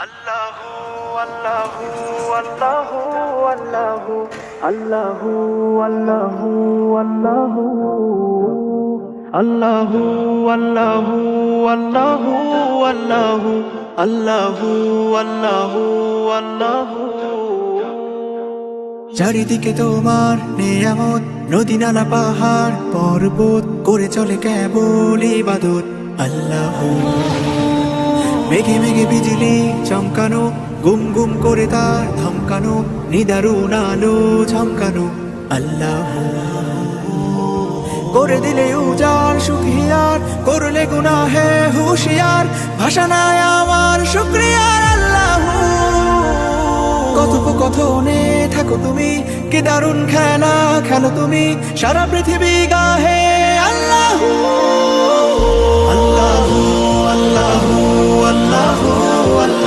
আল্লাহু আল্লাহু আল্লাহু আল্লাহু আল্লাহু আল্লাহু আল্লাহু আল্লাহু আল্লাহু আল্লাহু আল্লাহু আল্লাহু আল্লাহু আল্লাহু। চারিদিকে তোমার নেয়ামত, নদী নালা পাহাড় পর্বত করে চলে কেবল ইবাদত। আল্লাহু মেঘে মেঘে বিজলি চমকানো, গুম গুম করে তার ধমকানো, নিদারুণ আলো ঝমকানো। আল্লাহু করে দিলে উজাড় সুখিয়ার, করলে গুনাহে হুঁশিয়ার, ভাষা নাই আমার শুকরিয়ার। আল্লাহু কথোপকথনে থাকো তুমি, কি দারুণ খেলা খেলো তুমি, সারা পৃথিবী গাহে আল্লাহু আল্লাহু আল্লাহু আল্লাহু।